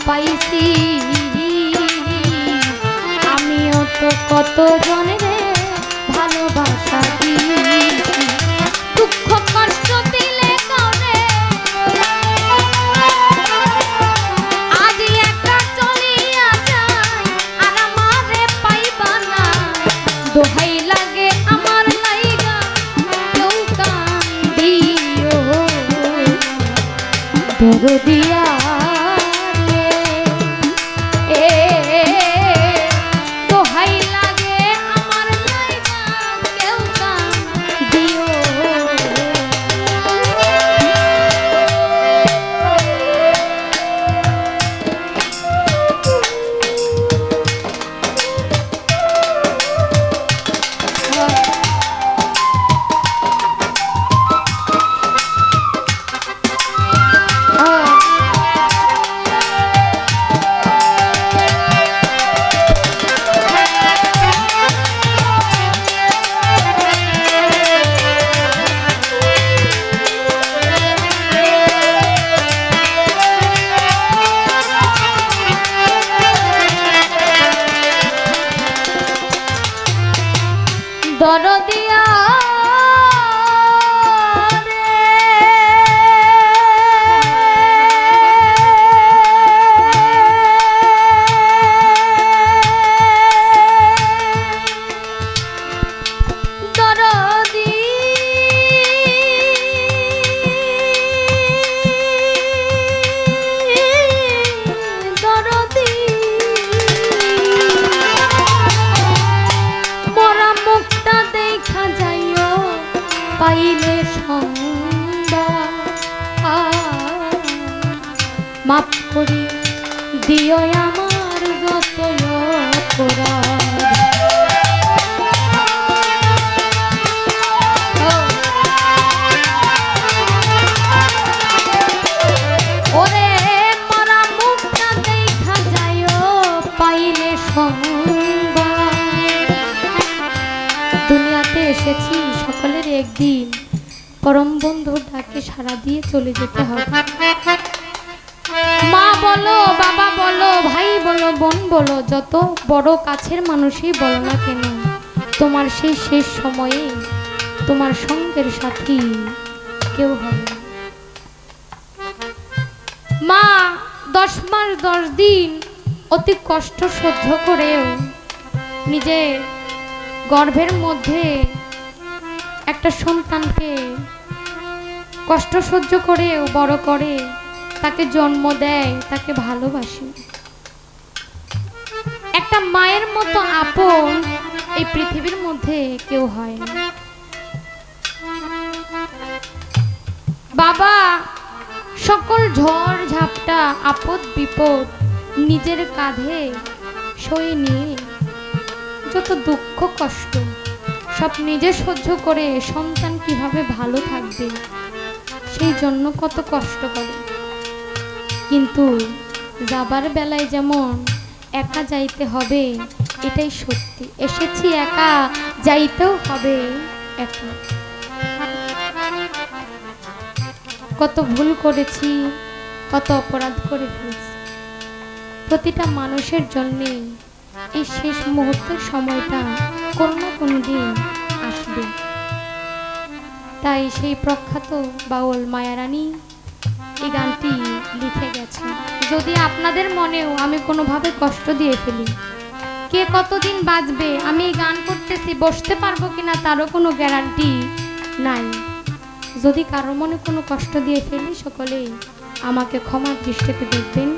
পাইছি আমিও তো কত জনের ভালোবাসা দিয়েছি দুঃখ কষ্ট দিলে কাউরে আজ একা চলিয়া যায় আর আমারে পাইবা না দোহাই লাগে আমার লাইগা কেউ কান্দিও দরদিয়া দরদিয়া পাইলে মাপ করি দিও আমার যত ওরে মরা মুখটা দেখা যায় পাইলে দুনিয়াতে এসেছি সকলের একদিন পরম বন্ধুর ডাকে সাড়া দিয়ে চলে যেতে হবে মা বলো বাবা বলো ভাই বলো বোন বলো যত বড় কাছের মানুষই বলো না কেন তোমার সেই শেষ সময়ে তোমার সঙ্গের সাথী কেউ হবে মা 10 মাস 10 দিন অতি কষ্ট সহ্য করেও নিজের গর্ভের মধ্যে একটা সন্তানকে কষ্ট সহ্য করেও বড় করে তাকে জন্ম দেয় তাকে ভালোবাসে একটা মায়ের মতো আপন এই পৃথিবীর মধ্যে কেউ হয় না বাবা সকল ঝড় ঝাপটা আপদ বিপদ নিজের কাঁধে সয়ে নিয়ে যত দুঃখ কষ্ট সব নিজে সহ্য করে সন্তান কিভাবে ভালো থাকবে সেই জন্য কত কষ্ট করে কিন্তু যাবার বেলায় যেমন একা যাইতে হবে এটাই সত্যি এসেছি একা যাইতেও হবে একা কত ভুল করেছি কত অপরাধ করে ফেলেছি প্রতিটা মানুষের জন্য এই শেষ মুহূর্তের সময়টা কোনো না কোনো দিন আসবে তাই সেই প্রখ্যাত বাউল মায়ারানী এই গানটি লিখে গেছে যদি আপনাদের মনেও আমি কোনোভাবে কষ্ট দিয়ে ফেলি কে কতদিন বাঁচবে আমি এই গান করতেছি বসতে পারবো কিনা তারও কোনো গ্যারান্টি নাই যদি কারো মনে কোনো কষ্ট দিয়ে ফেলি সকলেই আমাকে ক্ষমার দৃষ্টিতে দেখবেন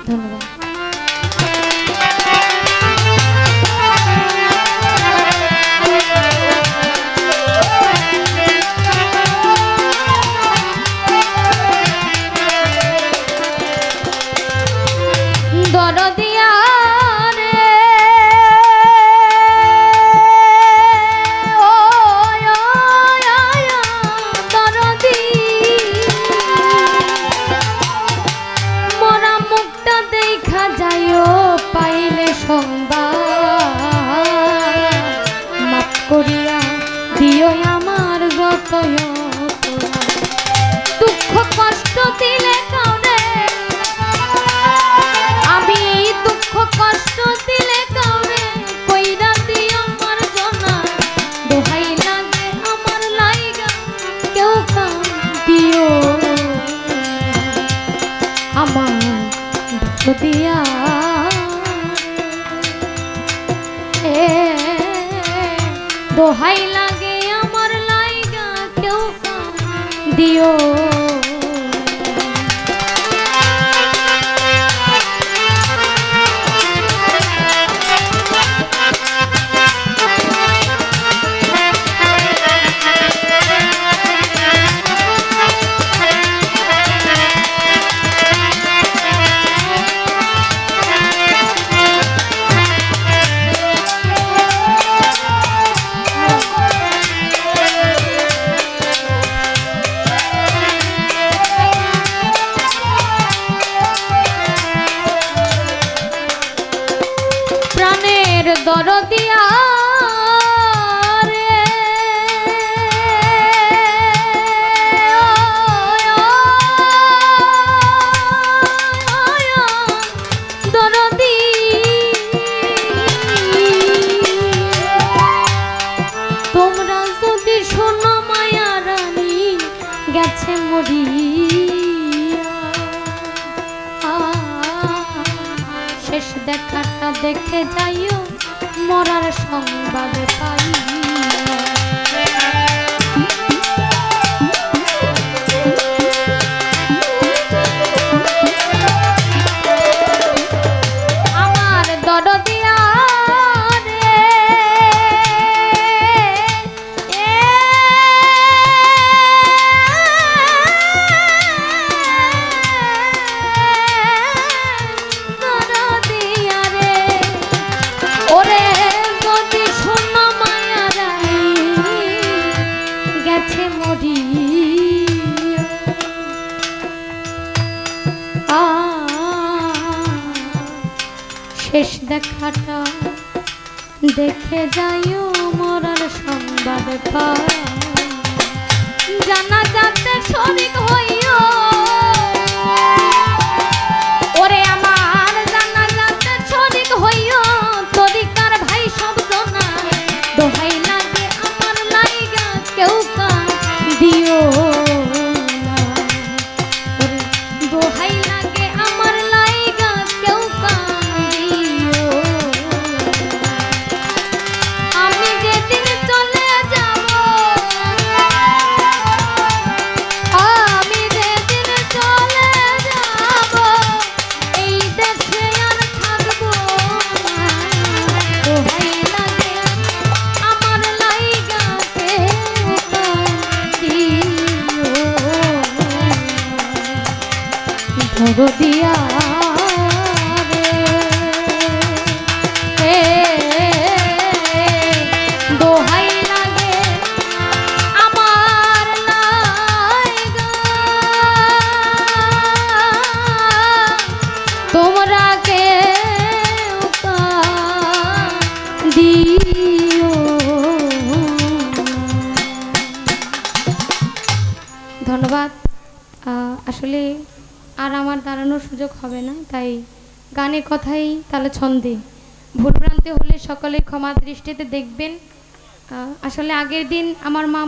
ধন্যবাদ দরদিয়া আমার দিয়া এ দোহাই লাগে আমার লাইগা কেউ দিও দরদিয়া রে দরদি তোমরা যদি শোনো মায়া রানী গেছে মরি শেষ দেখাটা দেখে যাইও মরার সংবাদ পাই আমার দরদিয়া রে দরদিয়া রে ওরে যদি শোনো মায়া রানী গেছে মরি শেষ দেখাটা দেখে যাইও মরার সংবাদ পাই জানা যাতে শরীক হইও ওরে আমার জানা যাতে শরীক হইও তরিকার ভাই শব্দ না দোহাই লাগে আমার লাইগা কেউ দিও না ওরে দোহাই লাগে আমার লাইগা কেউ দিও আমি যেদিন চলে যাব আমি যেদিন চলে যাব এই দেশে আর থাকবো না দোহাই লাগে আমার লাইগা কেউ দিও দরদিয়া রে দোহাই লাগে আমার লাইগা তোমরা কেউ দিও ধন্যবাদ আসলে আর আমার দাঁড়ানোর সুযোগ হবে না তাই গানে কথাই তাহলে ছন্দে ভুলভ্রান্তি হলে সকলে ক্ষমা দৃষ্টিতে দেখবেন আসলে আগের দিন আমার মা